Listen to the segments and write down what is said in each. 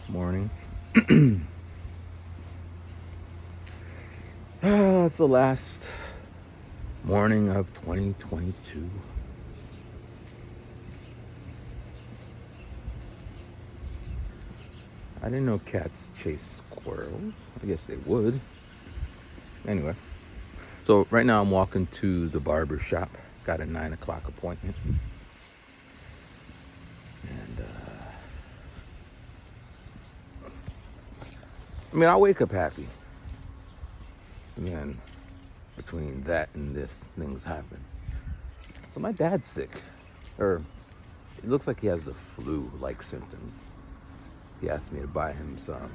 morning. It's the last morning of 2022. I didn't know cats chase squirrels. I guess they would. Anyway, so right now I'm walking to the barber shop. Got a 9 o'clock appointment. And, I wake up happy. And then between that and this, things happen. So my dad's sick. Or it looks like he has the flu-like symptoms. He asked me to buy him some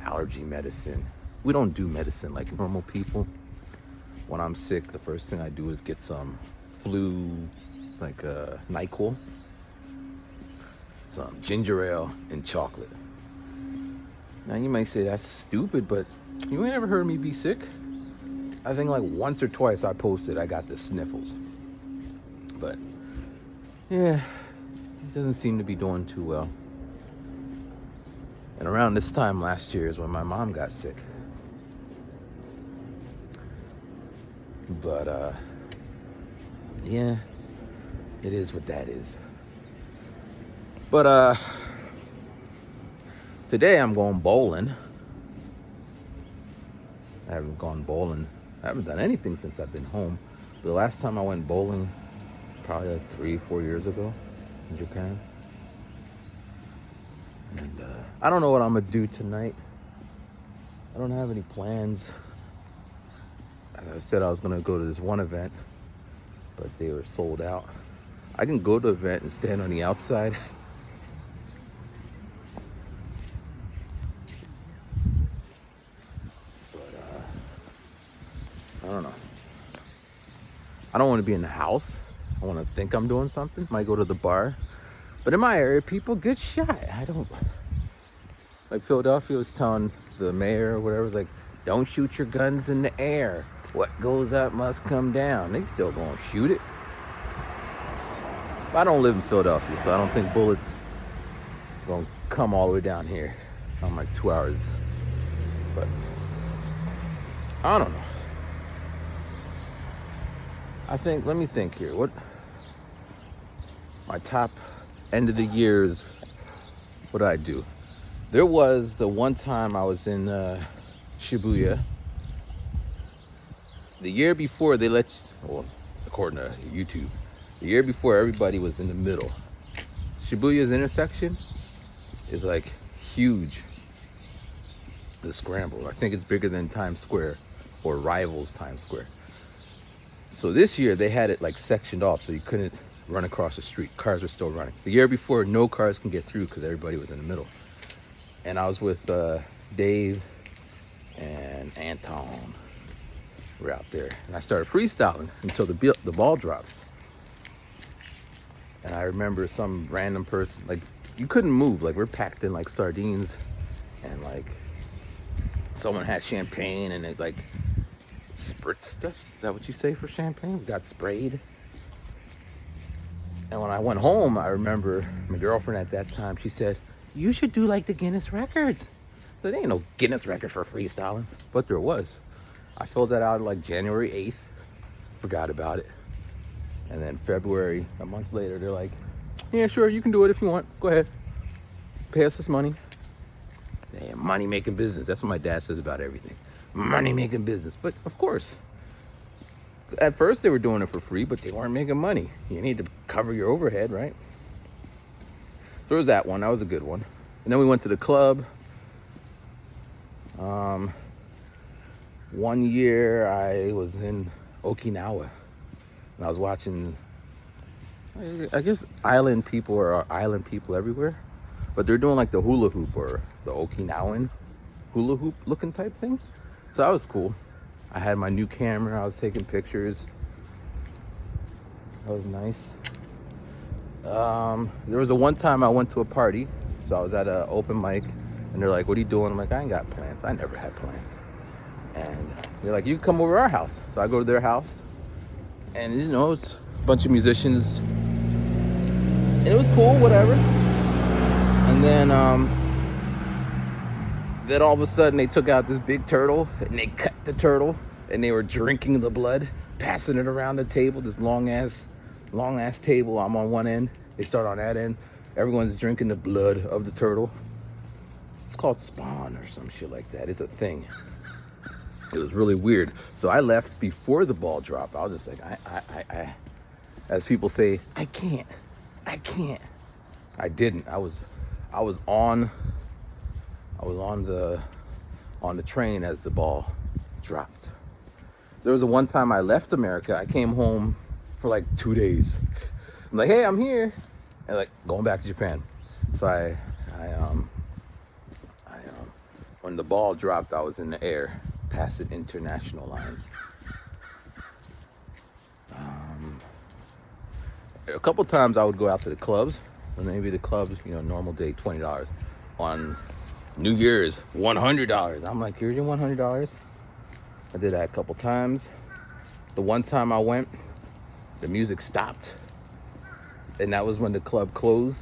allergy medicine. We don't do medicine like normal people. When I'm sick, the first thing I do is get some flu, like NyQuil, some ginger ale, and chocolate. Now you might say that's stupid, but you ain't ever heard me be sick. I think like once or twice I posted I got the sniffles. But yeah, it doesn't seem to be doing too well. And around this time last year is when my mom got sick. But yeah, it is what that is. But today I'm going bowling. I haven't gone bowling. I haven't done anything since I've been home. The last time I went bowling, probably like 3-4 years ago in Japan. And I don't know what I'm gonna do tonight. I don't have any plans. I said I was gonna go to this one event, but they were sold out. I can go to the event and stand on the outside. But I don't know. I don't want to be in the house. I want to think I'm doing something. Might go to the bar. But in my area, people get shot. I don't... Like Philadelphia was telling the mayor or whatever, was like, don't shoot your guns in the air. What goes up must come down. They still gonna shoot it. But I don't live in Philadelphia, so I don't think bullets gonna come all the way down here. I'm like 2 hours. But I don't know. Let me think here. What my top end of the years, what did I do? There was the one time I was in Shibuya. The year before they well, according to YouTube, the year before everybody was in the middle. Shibuya's intersection is like huge. The scramble. I think it's bigger than Times Square or rivals Times Square. So this year they had it like sectioned off so you couldn't run across the street. Cars were still running. The year before, no cars can get through because everybody was in the middle. And I was with Dave and Anton. We're out there. And I started freestyling until the ball drops. And I remember some random person, like, you couldn't move. Like, we're packed in like sardines. And like, someone had champagne and it like spritzed us. Is that what you say for champagne? We got sprayed. And when I went home, I remember my girlfriend at that time, she said, you should do like the Guinness records. So there ain't no Guinness record for freestyling, but there was. I filled that out like January 8th, forgot about it. And then February, a month later, they're like, yeah, sure, you can do it if you want. Go ahead. Pay us this money. Damn, money making business. That's what my dad says about everything. Money making business. But of course, at first they were doing it for free, but they weren't making money. You need to cover your overhead, right? So there was that one. That was a good one. And then we went to the club. One year I was in Okinawa. And I was watching, I guess island people are island people everywhere. But they're doing like the hula hoop or the Okinawan hula hoop looking type thing. So that was cool. I had my new camera. I was taking pictures. That was nice. There was a one time I went to a party. So I was at an open mic. And they're like, what are you doing? I'm like, I ain't got plans. I never had plans. And they're like, you can come over to our house. So I go to their house. And, you know, it's a bunch of musicians. And it was cool, whatever. And then Then all of a sudden they took out this big turtle and they cut the turtle and they were drinking the blood, passing it around the table, this long ass table. I'm on one end, they start on that end. Everyone's drinking the blood of the turtle. It's called Spawn or some shit like that. It's a thing. It was really weird. So I left before the ball drop. I was just like, I as people say, I can't. I didn't. I was on the train as the ball dropped. There was a one time I left America. I came home for like 2 days. I'm like, hey, I'm here, and like going back to Japan. So I when the ball dropped, I was in the air, past the international lines. A couple times I would go out to the clubs, and maybe the clubs, normal day $20. On New Year's, $100. I'm like, here's your $100. I did that a couple times. The one time I went, the music stopped, and that was when the club closed.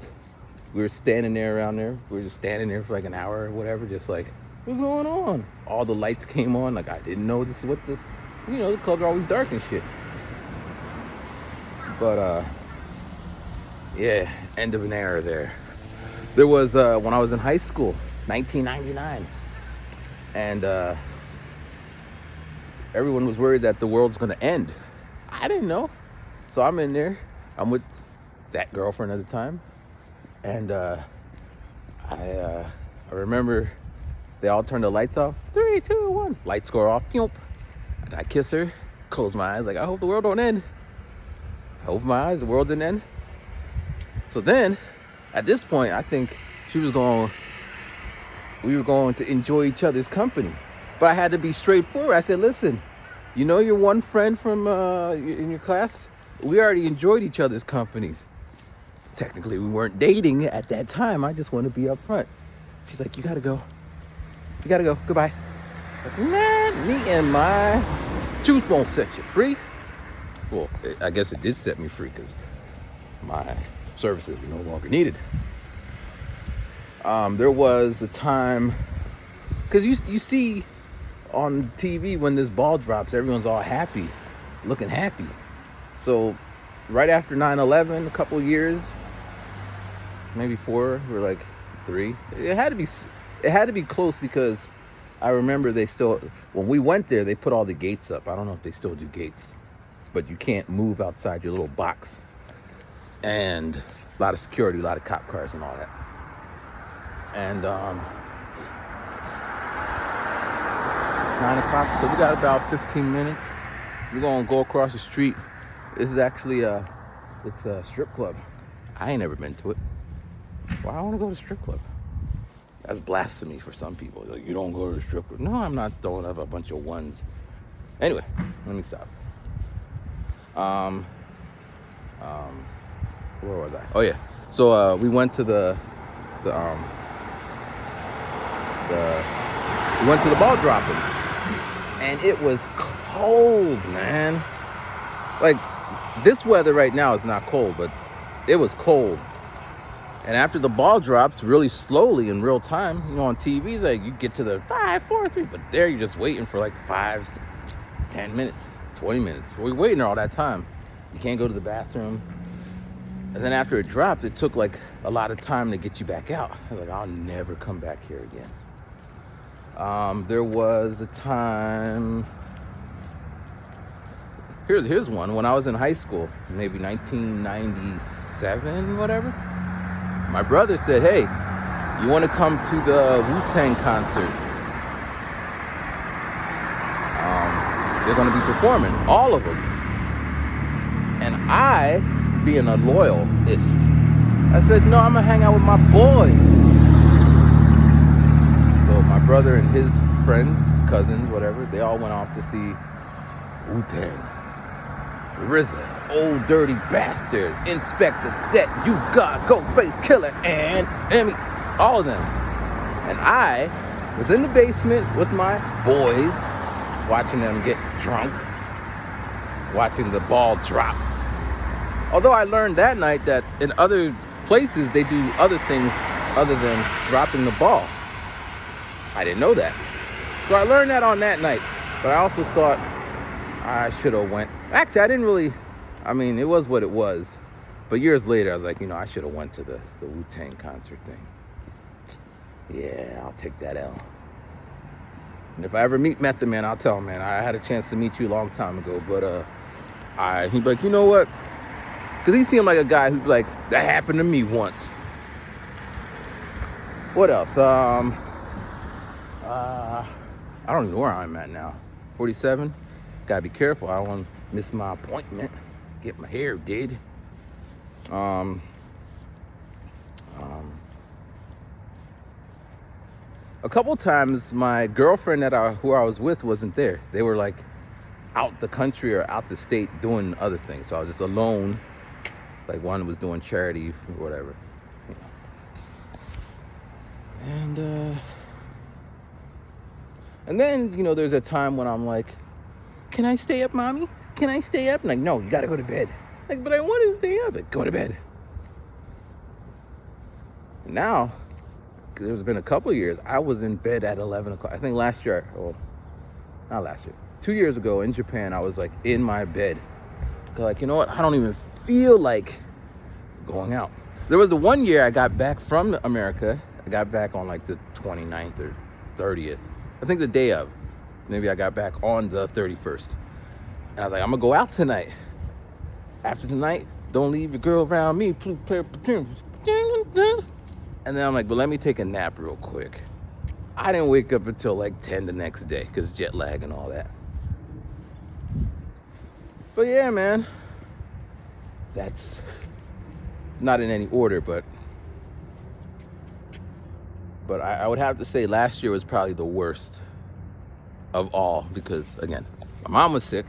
We were standing there around there. We were just standing there for like an hour or whatever, just like, what's going on? All the lights came on. Like, I didn't know this is what the clubs are always dark and shit. But, yeah, end of an era there. There was, when I was in high school, 1999. And everyone was worried that the world's going to end. I didn't know. So I'm in there. I'm with that girlfriend at the time. And I remember they all turned the lights off. 3, 2, 1. Lights go off. And I kiss her, close my eyes, like, I hope the world don't end. I open my eyes, the world didn't end. So then, at this point, I think we were going to enjoy each other's company. But I had to be straightforward. I said, listen, your one friend from in your class, we already enjoyed each other's companies. Technically, we weren't dating at that time. I just want to be upfront. She's like, you gotta go. Goodbye. Like, nah, me and my truth won't set you free. Well, I guess it did set me free because my services were no longer needed. There was a time, because you see on TV when this ball drops, everyone's all happy, looking happy. So right after 9/11, a couple of years, maybe 4, or like 3. It had to be close, because I remember when we went there, they put all the gates up. I don't know if they still do gates, but you can't move outside your little box. And a lot of security, a lot of cop cars and all that. And 9 o'clock, so we got about 15 minutes. We're gonna go across the street. This is actually it's a strip club. I ain't never been to it. Why I want to go to a strip club? That's blasphemy for some people. Like, you don't go to a strip club. No, I'm not throwing up a bunch of ones. Anyway, let me stop. Where was I? Oh yeah. So we went to the ball dropping, and it was cold, man. Like, this weather right now is not cold, but it was cold. And after the ball drops really slowly in real time, on TV, it's like you get to the 5, 4, 3, but there you're just waiting for like 5, 10 minutes, 20 minutes. We're waiting there all that time. You can't go to the bathroom. And then after it dropped, it took like a lot of time to get you back out. I was like, I'll never come back here again. There was a time. Here's one. When I was in high school, maybe 1997, whatever. My brother said, hey, you want to come to the Wu-Tang concert? They're going to be performing, all of them. And I, being a loyalist, I said, no, I'm going to hang out with my boys. So my brother and his friends, cousins, whatever, they all went off to see Wu-Tang. RZA, Old Dirty Bastard, Inspector Deck, You God, Ghostface Killer, and Emmy, all of them. And I was in the basement with my boys, watching them get drunk, watching the ball drop. Although I learned that night that in other places they do other things other than dropping the ball. I didn't know that. So I learned that on that night. But I also thought I should have went. Actually, I didn't really. I mean, it was what it was. But years later, I was like, I should have went to the Wu-Tang concert thing. Yeah, I'll take that L. And if I ever meet Method Man, I'll tell him, man, I had a chance to meet you a long time ago, but he'd be like, you know what? Because he seemed like a guy who'd be like, that happened to me once. What else? I don't know where I'm at now. 47. Gotta be careful. I don't want to miss my appointment. Get my hair did. A couple times, my girlfriend who I was with wasn't there. They were like out the country or out the state doing other things. So I was just alone. Like one was doing charity or whatever. And then, there's a time when I'm like, can I stay up, mommy? Can I stay up? And like, no, you gotta go to bed. Like, but I want to stay up. Like, go to bed. Now, there's been a couple of years, I was in bed at 11 o'clock. I think last year, not last year, 2 years ago in Japan, I was like in my bed. Like, you know what? I don't even feel like going out. There was the one year I got back from America. I got back on like the 29th or 30th. I think the day of. Maybe I got back on the 31st. And I was like, I'm going to go out tonight. After tonight, don't leave your girl around me. Please play. And then I'm like, but let me take a nap real quick. I didn't wake up until like 10 the next day because jet lag and all that. But yeah, man. That's not in any order, but I would have to say last year was probably the worst of all because, again, my mom was sick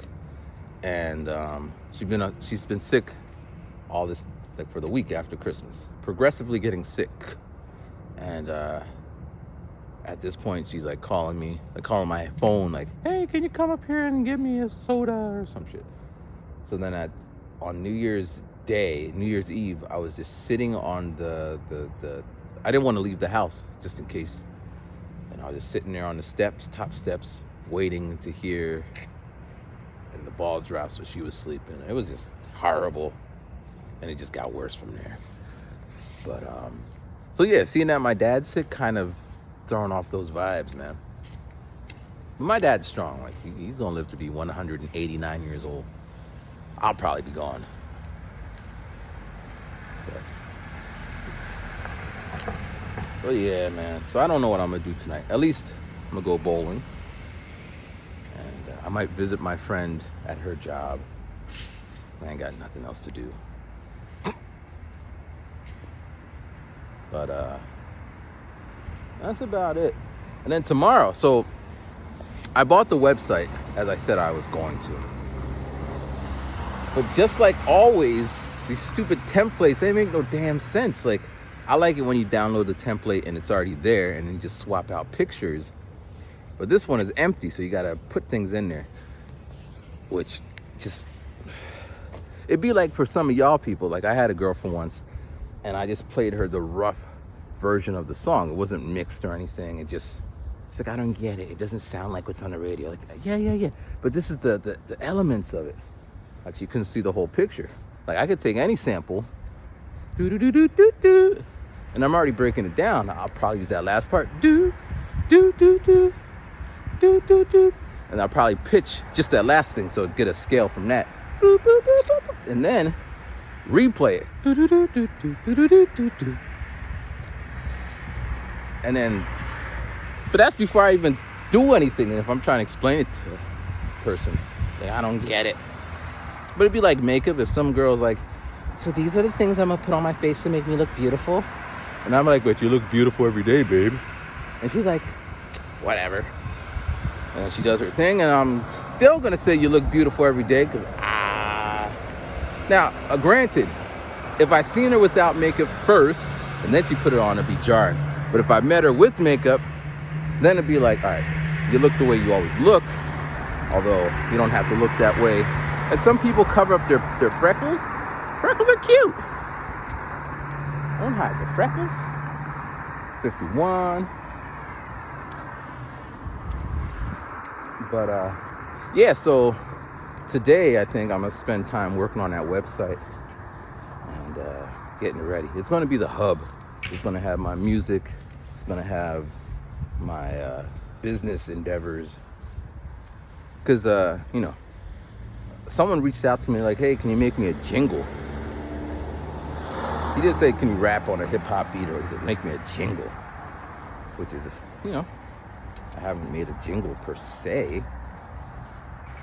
and she's been sick all this, like for the week after Christmas, progressively getting sick. And at this point, she's like calling my phone, like, hey, can you come up here and give me a soda or some shit? So then on New Year's Eve, I was just sitting on the I didn't want to leave the house just in case. And I was just sitting there on the top steps, waiting to hear, and the ball dropped, so she was sleeping. It was just horrible. And it just got worse from there. But, so yeah, seeing that my dad's sick kind of throwing off those vibes, man. But my dad's strong. Like, he's going to live to be 189 years old. I'll probably be gone. But yeah, man. So I don't know what I'm going to do tonight. At least I'm going to go bowling. And I might visit my friend at her job. I ain't got nothing else to do. But that's about it. And then tomorrow, so I bought the website as I said I was going to. But just like always, these stupid templates, they make no damn sense. Like, I like it when you download the template and it's already there and then you just swap out pictures. But this one is empty, so you gotta put things in there. Which just, it'd be like for some of y'all people, like I had a girlfriend once and I just played her the rough version of the song. It wasn't mixed or anything. She's like, I don't get it. It doesn't sound like what's on the radio. Like, yeah. But this is the elements of it. Like, you couldn't see the whole picture. Like, I could take any sample, do, and I'm already breaking it down. I'll probably use that last part, do, and I'll probably pitch just that last thing so it'd get a scale from that, and then replay it, and then, but that's before I even do anything. And if I'm trying to explain it to a person, like, I don't get it. But it'd be like makeup. If some girl's like, so these are the things I'm gonna put on my face to make me look beautiful, and I'm like, but you look beautiful every day, babe. And she's like, whatever. And she does her thing, and I'm still gonna say you look beautiful every day, because now, granted, if I seen her without makeup first and then she put it on, it'd be jarring. But if I met her with makeup, then it'd be like, all right, you look the way you always look, although you don't have to look that way. Like, some people cover up their freckles. Freckles are cute. Don't hide the freckles. 51. But yeah, so today I think I'm gonna spend time working on that website and getting it ready. It's gonna be the hub. It's gonna have my music. It's gonna have my business endeavors. Cause someone reached out to me like, "Hey, can you make me a jingle?" He didn't say, "Can you rap on a hip hop beat?" Or he said, "Make me a jingle," which is, I haven't made a jingle per se.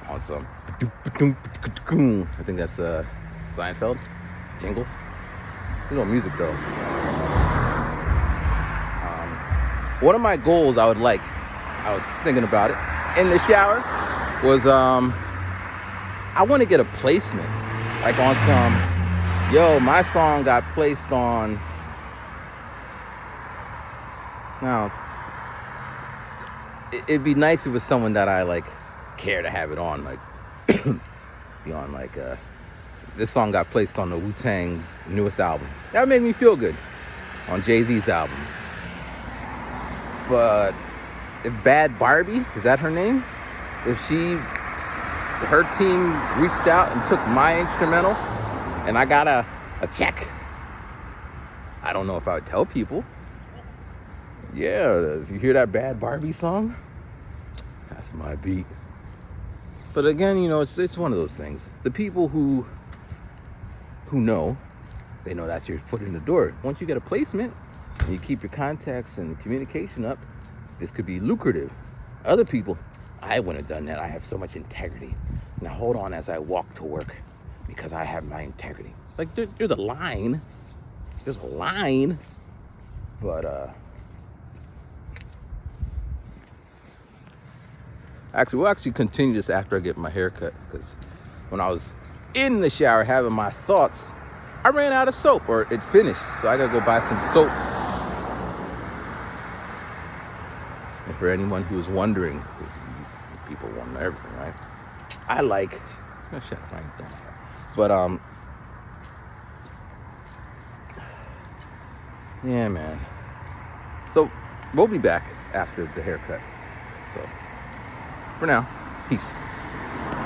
On some, I think that's Seinfeld jingle. There's no music though. One of my goals I was thinking about it in the shower, was I want to get a placement, like on some, my song got placed on. Now, it'd be nice if it was someone that I like care to have it on, like be on like this song got placed on the Wu-Tang's newest album. That would make me feel good, on Jay-Z's album. But if Bad Barbie, is that her name? If her team reached out and took my instrumental and I got a check, I don't know if I would tell people. Yeah, if you hear that Bad Barbie song, that's my beat. But again, it's one of those things. The people who know, they know that's your foot in the door. Once you get a placement and you keep your contacts and communication up, this could be lucrative. Other people, I wouldn't have done that. I have so much integrity. Now hold on as I walk to work, because I have my integrity. Like there's a line. There's a line. But we'll actually continue this after I get my hair cut, because when I was in the shower having my thoughts, I ran out of soap, or it finished. So I gotta go buy some soap. And for anyone who's wondering, because people want to know everything, right? I like, shut up, I don't. But yeah, man. So we'll be back after the haircut. So for now, peace.